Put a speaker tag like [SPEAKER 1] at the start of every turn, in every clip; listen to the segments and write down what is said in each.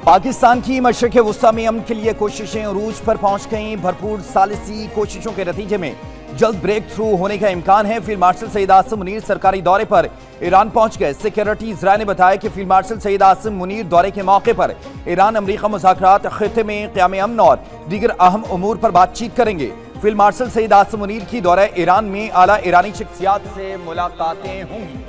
[SPEAKER 1] पाकिस्तान की मशरक़ वस्ता में अमन के लिए कोशिशें अरूज पर पहुंच गईं। भरपूर सालिसी कोशिशों के नतीजे में जल्द ब्रेक थ्रू होने का इम्कान है। फील्ड मार्शल सईद आसिम मुनीर सरकारी दौरे पर ईरान पहुंच गए। सिक्योरिटी ज़राए ने बताया कि फील्ड मार्शल सईद आसिम मुनीर दौरे के मौके पर ईरान अमरीका मुज़ाकरात खित्ते में क़याम अमन और दीगर अहम उमूर पर बातचीत करेंगे। फील्ड मार्शल सईद आसिम मुनीर की दौरे ईरान में आला ईरानी शख्सियात से मुलाकातें होंगी।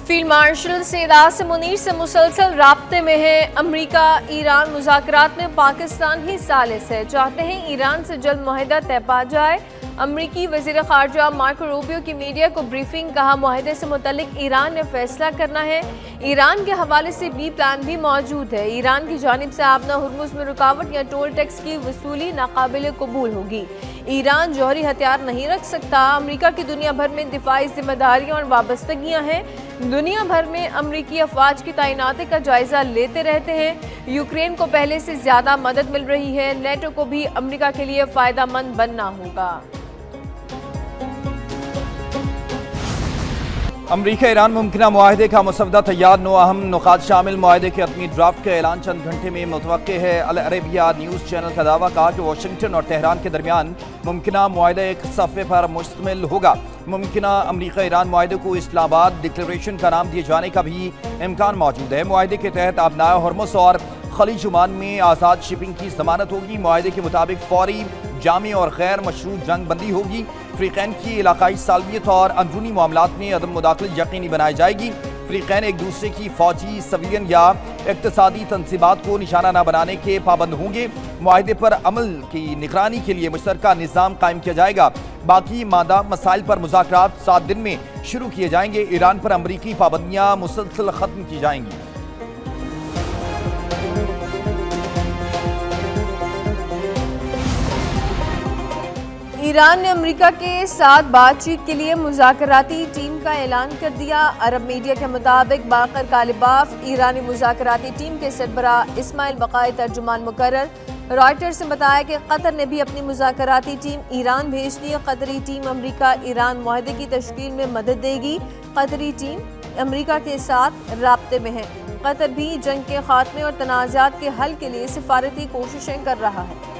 [SPEAKER 2] फील्ड मार्शल सईद आसिम मुनीर से मुसलसल राब्ते में है। अमरीका ईरान मुज़ाकरात में पाकिस्तान ही सालिस है, चाहते हैं ईरान से जल्द मुआहिदा तय पा जाए। अमरीकी वज़ीर ख़ारजा मार्को रूबियो की मीडिया को ब्रीफिंग, कहा मुआहिदे से मुतल्लिक ईरान ने फैसला करना है। ईरान के हवाले से बी प्लान भी मौजूद है। ईरान की जानिब से आबना हुर्मुज़ में रुकावट या टोल टैक्स की वसूली नाकाबिल कबूल होगी। ईरान जौहरी हथियार नहीं रख सकता। अमरीका की दुनिया भर में दिफाई जिम्मेदारियाँ और वाबस्तगियाँ हैं। दुनिया भर में अमरीकी अफवाज की तैनाती का जायजा लेते रहते हैं। यूक्रेन को पहले से ज़्यादा मदद मिल रही है। नेटो को भी अमरीका के लिए फ़ायदेमंद बनना होगा।
[SPEAKER 1] अमरीका ईरान मुमकिना मुआहिदे का मसवदा तैयार। 9 अहम नुकात शामिल मुआहिदे के अपनी ड्राफ्ट का ऐलान चंद घंटे में मुतवक्के है। अल अरेबिया न्यूज़ चैनल का दावा, कहा कि वाशिंगटन और तेहरान के दरमियान मुमकिना मुआहिदा एक सफ़े पर मुश्तमिल होगा। मुमकिना अमरीका ईरान मुआहिदे को इस्लामाबाद डिक्लेरेशन का नाम दिए जाने का भी इम्कान मौजूद है। मुआहिदे के तहत आबनाए हुर्मुज़ और खलीज ओमान में आज़ाद शिपिंग की ज़मानत होगी। मुआहिदे के मुताबिक फौरी, जामी और गैर मशरूत जंग बंदी होगी। फ़रीक़ैन की इलाकाई सालमियत और अंदरूनी मामलात में अदम मुदाखलत यकीनी बनाई जाएगी। फ़रीक़ैन एक दूसरे की फ़ौजी, सिविलियन या इक़्तिसादी तनसीबात को निशाना न बनाने के पाबंद होंगे। मुआहिदे पर अमल की निगरानी के लिए मुश्तरका निज़ाम कायम किया जाएगा। बाकी मादा मसाइल पर मुज़ाकरात 7 दिन में शुरू किए जाएंगे। ईरान पर अमरीकी पाबंदियाँ मुसलसल ख़त्म की जाएंगी।
[SPEAKER 2] ईरान ने अमेरिका के साथ बातचीत के लिए मुज़ाकराती टीम का ऐलान कर दिया। अरब मीडिया के मुताबिक बाकर कालिबाफ ईरानी मुज़ाकराती टीम के सरबरा इस्माइल बकाई तर्जुमान मुकर्रर। रॉयटर्स ने बताया कि कतर ने भी अपनी मुज़ाकराती टीम ईरान भेज दी। कतरी टीम अमेरिका ईरान मुआहिदे की तश्कील में मदद देगी। कतरी टीम अमेरिका के साथ राब्ते में है। कतर भी जंग के खात्मे और तनाज़ात के हल के लिए सिफारती कोशिशें कर रहा है।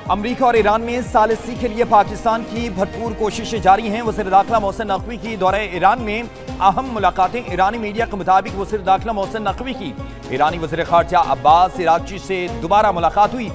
[SPEAKER 1] अमरीका और ईरान में सालिसी के लिए पाकिस्तान की भरपूर कोशिशें जारी हैं। वज़ीर दाखिला मोहसिन नकवी की दौरे ईरान में अहम मुलाकातें। ईरानी मीडिया के मुताबिक वज़ीर दाखिला मोहसिन नकवी की ईरानी वज़ीर ख़ारजा अब्बास इराक़ची से दोबारा मुलाकात हुई।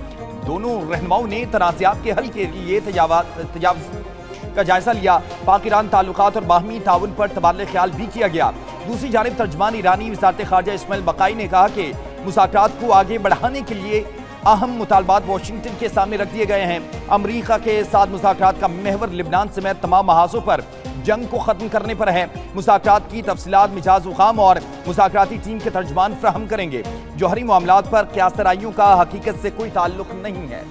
[SPEAKER 1] दोनों रहनुमाओं ने तनाज़ात के हल के लिए तजावुज़ का जायजा लिया। पाक ईरान ताल्लुकात और बाहमी ताउन पर तबादले ख्याल भी किया गया। दूसरी जानिब तर्जमान ईरानी वज़ारत ख़ारजा इस्माइल बकाई ने कहा कि मुज़ाकरात को आगे बढ़ाने के लिए अहम मुतालबात वाशिंगटन के सामने रख दिए गए हैं। अमरीका के साथ मुज़ाकरात का महवर लिबनान समेत तमाम महाजों पर जंग को ख़त्म करने पर है। मुज़ाकरात की तफसीलात मिजाज उक़ाम और मुज़ाकराती टीम के तर्जमान फ्राहम करेंगे। जौहरी मामलात पर क़यासराइयों का हकीकत से कोई ताल्लुक नहीं है।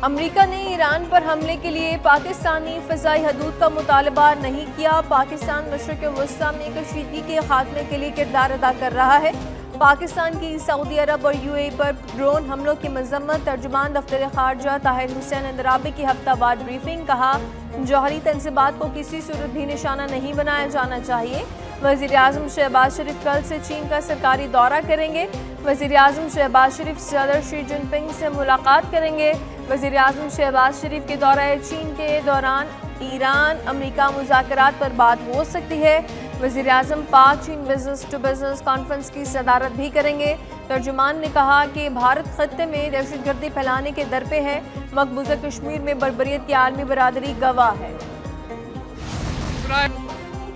[SPEAKER 2] अमरीका ने ईरान पर हमले के लिए पाकिस्तानी फ़ज़ाई हदूद का मुतालबा नहीं किया। पाकिस्तान मशरिक़ वस्ता में कशीदगी के खात्मे के लिए किरदार अदा कर रहा है। पाकिस्तान की सऊदी अरब और यूएई पर ड्रोन हमलों की मज़म्मत। तर्जुमान दफ्तर ख़ारजा ताहिर हुसैन अंदराबी की हफ्तावार ब्रीफिंग, कहा जौहरी तनसीबात को किसी सूरत भी निशाना नहीं बनाया जाना चाहिए। वज़ीर आज़म शहबाज शरीफ कल से चीन का सरकारी दौरा करेंगे। वज़ीर आज़म शहबाज शरीफ सदर शी जिनपिंग से मुलाकात करेंगे। वज़ीर आज़म शहबाज शरीफ के दौरे चीन के दौरान ईरान अमरीका मुज़ाकरात पर बात हो सकती है। वज़ीर आज़म पाक चीन बिज़नेस टू बिज़नेस कॉन्फ्रेंस की सदारत भी करेंगे। तर्जुमान ने कहा कि भारत खत्ते में दहशतगर्दी फैलाने के दर पे है। मकबूजा कश्मीर में बर्बरियत की आलमी बरादरी गवाह है।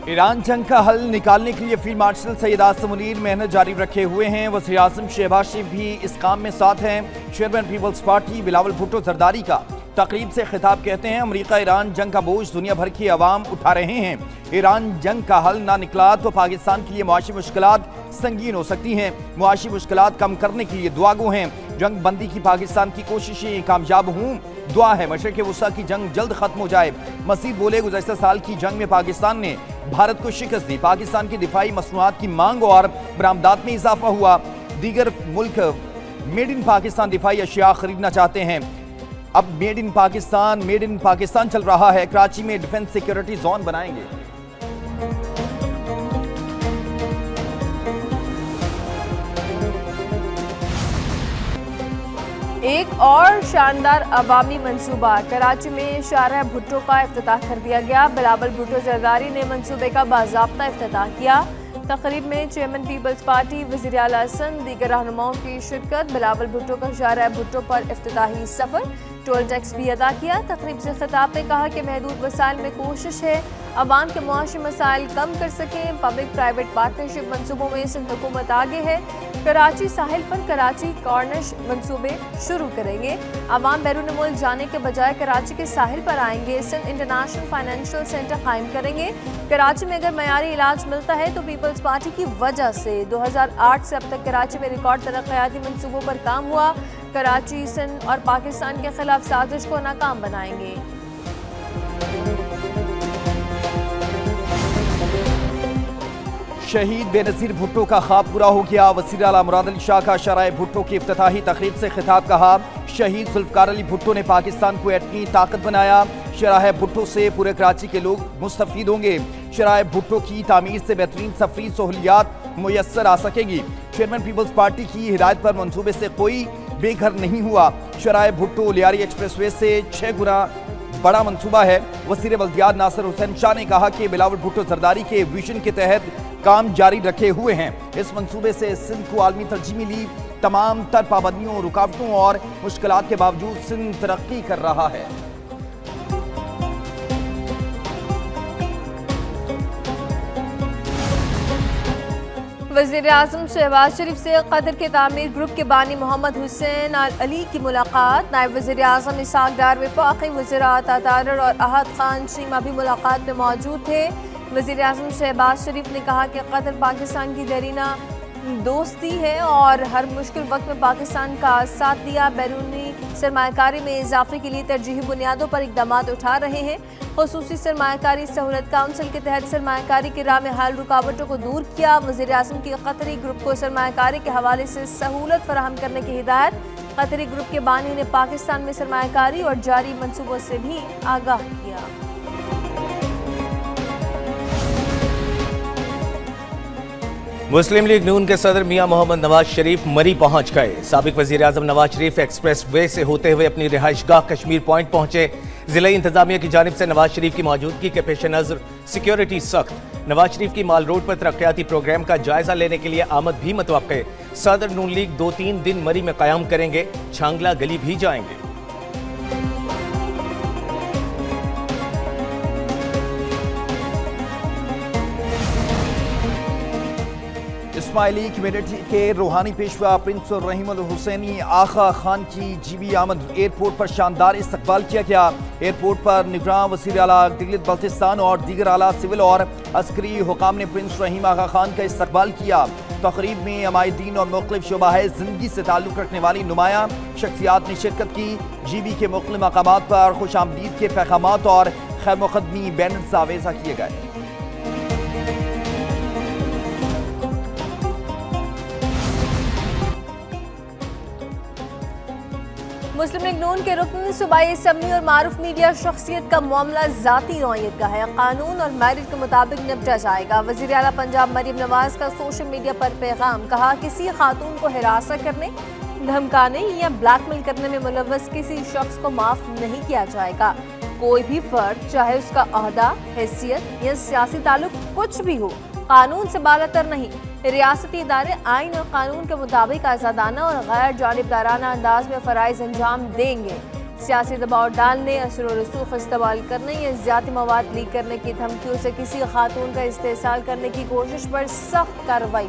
[SPEAKER 1] ईरान जंग का हल निकालने के लिए फील्ड मार्शल सईद आसिम मुनीर मेहनत जारी रखे हुए हैं। वज़ीर आज़म शहबाज शरीफ भी इस काम में साथ हैं। चेयरमैन पीपल्स पार्टी बिलावल भुट्टो जरदारी का तकरीब से खिताब कहते हैं, अमरीका ईरान जंग का बोझ दुनिया भर की अवाम उठा रहे हैं। ईरान जंग का हल ना निकला तो पाकिस्तान के लिए मुआशी मुश्किलात संगीन हो सकती हैं। मुआशी मुश्किलात कम करने के लिए दुआगो हैं। जंग बंदी की पाकिस्तान की कोशिशें कामयाब हों, दुआ है मशरिक़ वस्ता की जंग जल्द खत्म हो जाए। मसीद बोले, गुज़श्ता साल की जंग में पाकिस्तान ने भारत को शिकस्त दी। पाकिस्तान की दिफाई मसनूआत की मांग और बरामदात में इजाफा हुआ। दीगर मुल्क मेड इन पाकिस्तान दिफाई अशिया खरीदना चाहते हैं। अब मेड इन पाकिस्तान चल रहा है। कराची में डिफेंस सिक्योरिटी जोन बनाएंगे।
[SPEAKER 2] एक और शानदार अवामी मंसूबा, कराची में शाहराह भुट्टो का इफ्तिताह कर दिया गया। बिलावल भुट्टो जरदारी ने मंसूबे का बाज़ाब्ता इफ्तिताह किया। तकरीब में चेयरमैन पीपल्स पार्टी, वज़ीर आला हसन, दीगर रहनुमाओं की शिरकत। बिलावल भुट्टो का शाहराह भुट्टो पर इफ्तिताही सफ़र, टोल टैक्स भी अदा किया। तकरीब से खिताब में कहा कि महदूद वसाइल में कोशिश है अवाम के मुआशी मसाइल कम कर सकें। पब्लिक प्राइवेट पार्टनरशिप मंसूबों में सिंध हुकूमत आगे है। कराची साहिल पर कराची कॉर्निश मंसूबे शुरू करेंगे। अवाम बैरून मुल्क जाने के बजाय कराची के साहिल पर आएंगे। सिंध इंटरनेशनल फाइनेंशियल सेंटर कायम करेंगे। कराची में अगर मयारी इलाज मिलता है तो पीपल्स पार्टी की वजह से 2008 से अब तक कराची में रिकॉर्ड तरक्याती मंसूबों पर काम हुआ। कराची, सिंध और पाकिस्तान के खिलाफ साजिश को नाकाम बनाएंगे।
[SPEAKER 1] शहीद बेनज़ीर भुट्टो का ख्वाब पूरा हो गया। वज़ीर आला मुराद अली शाह का शाहराह भुट्टो की इफ्तिताही तकरीब से खिताब, कहा शहीद ज़ुल्फ़िकार अली भुट्टो ने पाकिस्तान को एटमी ताकत बनाया। शाहराह भुट्टो से पूरे कराची के लोग मुस्तफ़ीद होंगे। शाहराह भुट्टो की तामीर से बेहतरीन सफरी सहूलियात मुयस्सर आ सकेगी। चेयरमैन पीपल्स पार्टी की हिदायत पर मंसूबे से कोई बेघर नहीं हुआ। शाहराह भुट्टो लियारी एक्सप्रेसवे से 6 गुना बड़ा मंसूबा है। वज़ीर बल्दियात नासिर हुसैन शाह ने कहा कि बिलावल भुट्टो जरदारी के विजन के तहत काम जारी रखे हुए हैं। इस मंसूबे से सिंध को आलमी तरजीह मिली। तमाम तर पाबंदियों, रुकावटों और मुश्किलात के बावजूद सिंध तरक्की कर रहा है।
[SPEAKER 2] वज़ीर आज़म शहबाज शरीफ से कतर के तामीर ग्रुप के बानी मोहम्मद हुसैन अली की मुलाकात। नायब वज़ीर आज़म इसाक डार, वफाकी वज़ीरात तारर और अहद खान शीमा भी मुलाकात में मौजूद थे। वज़ीर आज़म शहबाज शरीफ ने कहा कि कतर पाकिस्तान की देरीना दोस्ती है और हर मुश्किल वक्त में पाकिस्तान का साथ दिया। बैरूनी सरमायाकारी में इजाफे के लिए तरजीही बुनियादों पर इक़दामात उठा रहे हैं। ख़ुसूसी सरमायाकारी सहूलत काउंसिल के तहत सरमायाकारी की राह में हाल रुकावटों को दूर किया। वज़ीर आज़म की कतरी ग्रुप को सरमायाकारी के हवाले से सहूलत फराहम करने की हिदायत। कतरी ग्रुप के बानी ने पाकिस्तान में सरमायाकारी और जारी मंसूबों से भी आगाह किया।
[SPEAKER 3] मुस्लिम लीग नून के सदर मियां मोहम्मद नवाज शरीफ मरी पहुंच गए। साबिक वजीर आजम नवाज शरीफ एक्सप्रेस वे से होते हुए अपनी रिहाइशगाह कश्मीर पॉइंट पहुंचे। जिला इंतजामिया की जानिब से नवाज शरीफ की मौजूदगी के पेश नज़र सिक्योरिटी सख्त। नवाज शरीफ की माल रोड पर तरक्याती प्रोग्राम का जायजा लेने के लिए आमद भी मुतवक्के। सदर नून लीग 2-3 दिन मरी में क़याम करेंगे। छांगला गली भी जाएंगे।
[SPEAKER 1] इस्माइली कम्युनिटी के रूहानी पेशवा प्रिंस रहीमुल हुसैनी आगा खान की जीबी आमद एयरपोर्ट पर शानदार इस्तकबाल किया गया। एयरपोर्ट पर निगरान वज़ीर आला गिलगित बल्तिस्तान और दीगर आला सिविल और अस्करी हुकाम ने प्रिंस रहीम आगा खान का इस्तकबाल किया। तकरीब में अमायदीन और मुख्तलिफ शोबाए ज़िंदगी से ताल्लुक़ रखने वाली नुमाया शख्सियात ने शिरकत की। जीबी के मुख्तलिफ मकामात पर खुश आमदीद के पैगामात और खैर मुक़दमी बैनर्स आवेज़ा किए गए।
[SPEAKER 2] मुस्लिम लीग नून के रुकन सूबाई असम्बली और मारूफ मीडिया शख्सियत का मामला ज़ाती नौइयत का है, कानून और मेरिट के मुताबिक निपटा जाएगा। वज़ीर आला पंजाब मरीम नवाज का सोशल मीडिया पर पैगाम, कहा किसी खातून को हिरासत करने, धमकाने या ब्लैकमेल करने में मुलव्वस किसी शख्स को माफ़ नहीं किया जाएगा। कोई भी फर्द, चाहे उसका ओहदा, हैसियत या सियासी ताल्लुक कुछ भी हो, कानून से बालातर नहीं। रियासती इदारे आइन और कानून के मुताबिक आज़ादाना और गैर जानिबदाराना अंदाज में फ़राइज़ अंजाम देंगे। सियासी दबाव डालने, असर और रसूख इस्तेमाल करने या ज़्यादा मवाद लीक करने की धमकियों से किसी खातून का इस्तेसाल करने की कोशिश पर सख्त कार्रवाई